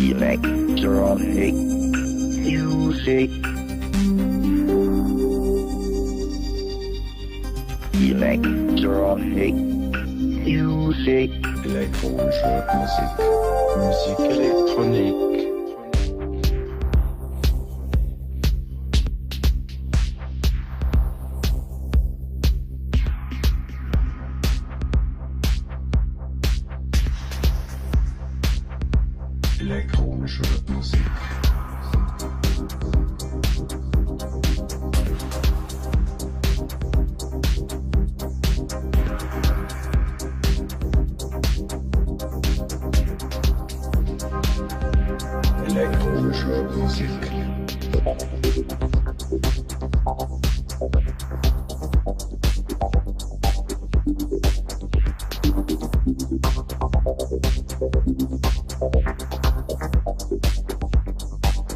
Electronic music. Electronic music. Elektronische Musik. Musik Elektronik. Elektronische Musik. Elektronische Musik.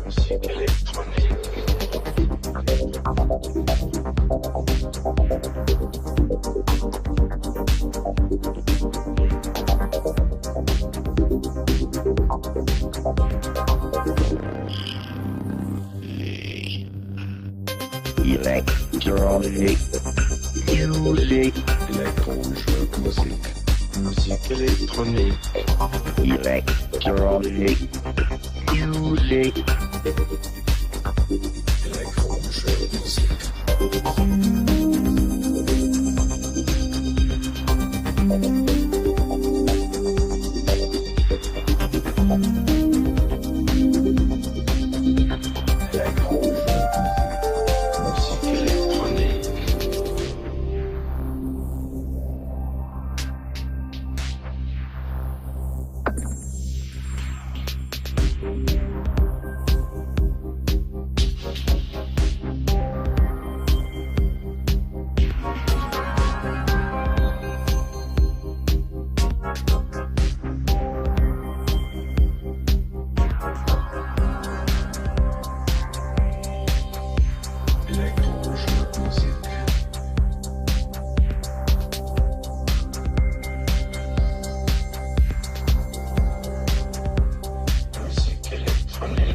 Musique Electronique. Electronic music. Elektronische Musik. Musik Elektronik. Electronic music. Elektronische Musik. Musique Electronique.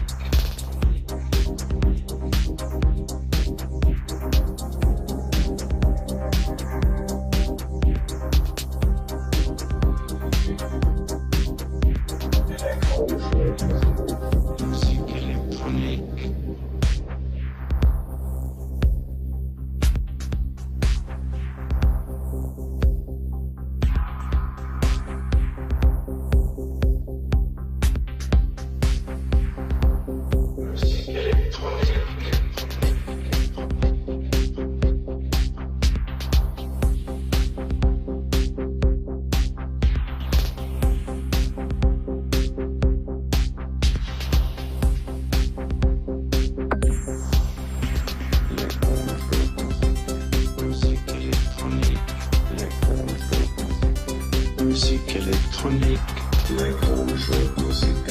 Elektronische Musik.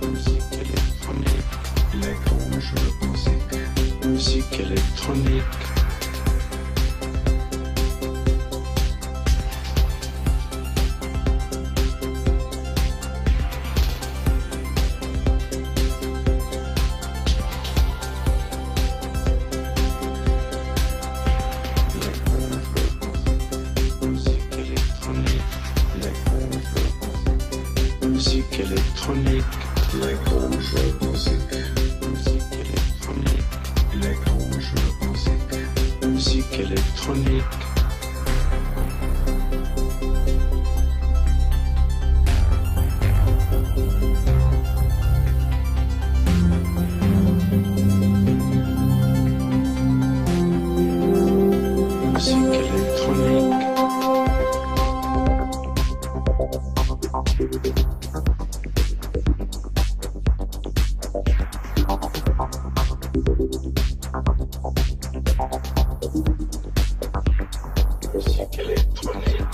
Musik Elektronik. Elektronische Musik. Musik Elektronik. Musique Electronique. Elektronische Musik. Musik Electronique. Elektronische Musik. Musik Electronique. Musique Electronique. Musique Electronique.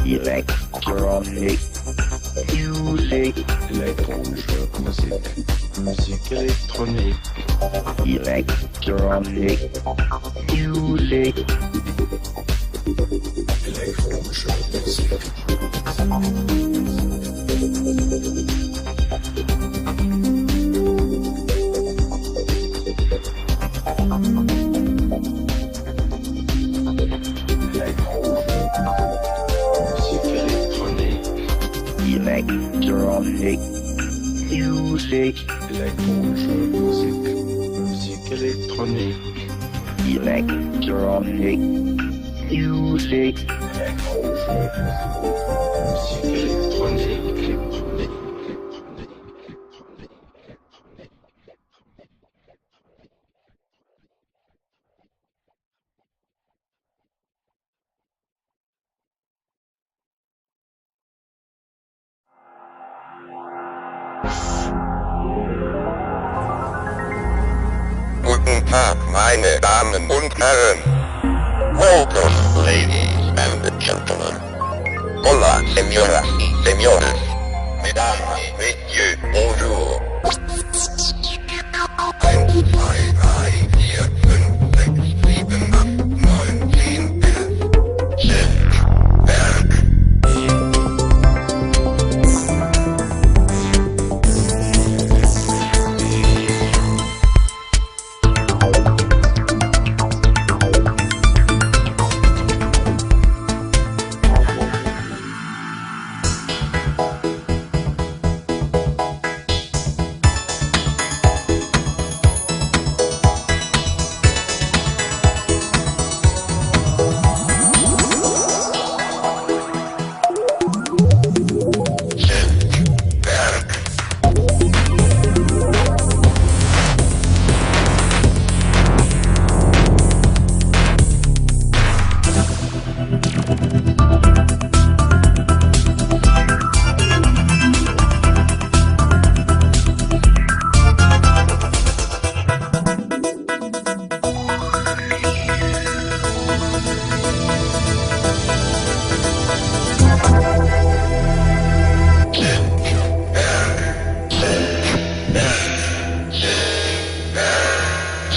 Electronic music. Elektronische Musik, Musique Electronique, Electronic Music, elektronische Musik. Electronic Music, Elektronische Musik, Musique Electronique, Electronic Music, Musique Electronique. Guten Tag, meine Damen und Herren. Welcome, ladies and gentlemen. Hola, señoras y señores. Mesdames, messieurs, bonjour. 1, 2, 3, 4, 5, 6, 7, 8, 9, 10, 11.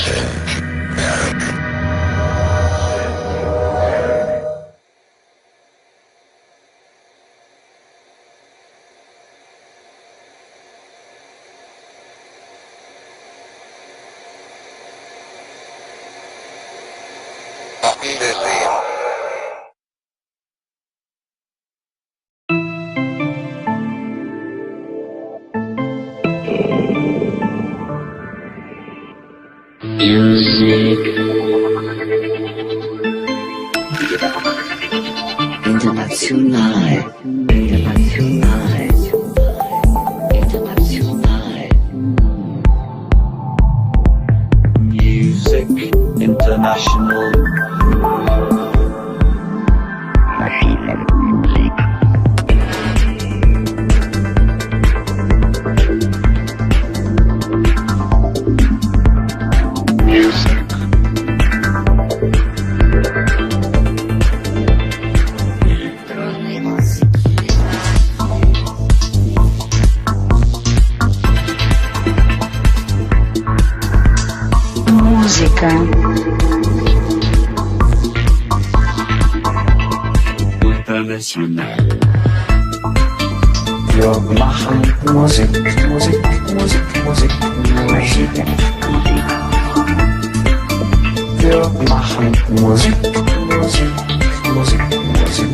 Synth Werk. Auf Wiedersehen. Music, international, international, international, Music International. Maschinenmusik, musica, International. Wir machen Musik, Musik, Musik, Musik, Musik. Maschinenmusik, Wir machen Musik, Musik, Musik, Musik.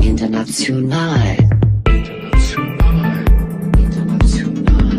international, international,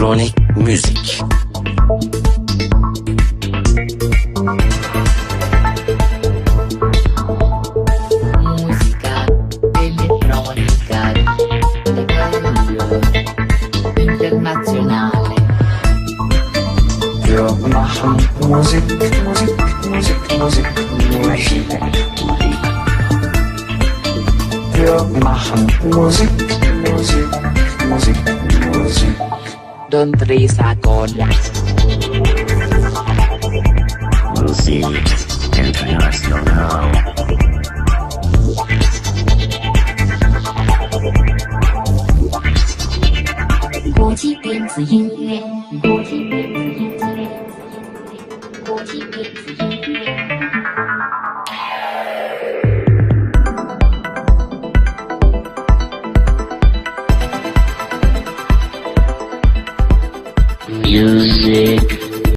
Electronic Music. Musica elettronica di calibro internazionale. Wir machen Musik, Musik, Musik, Musik, Musik. Wir machen Musik, Musik, Musik, Musik. ดนตรีสากล Musique International. 国际电子音乐，国际电子音乐，国际电子音乐。Music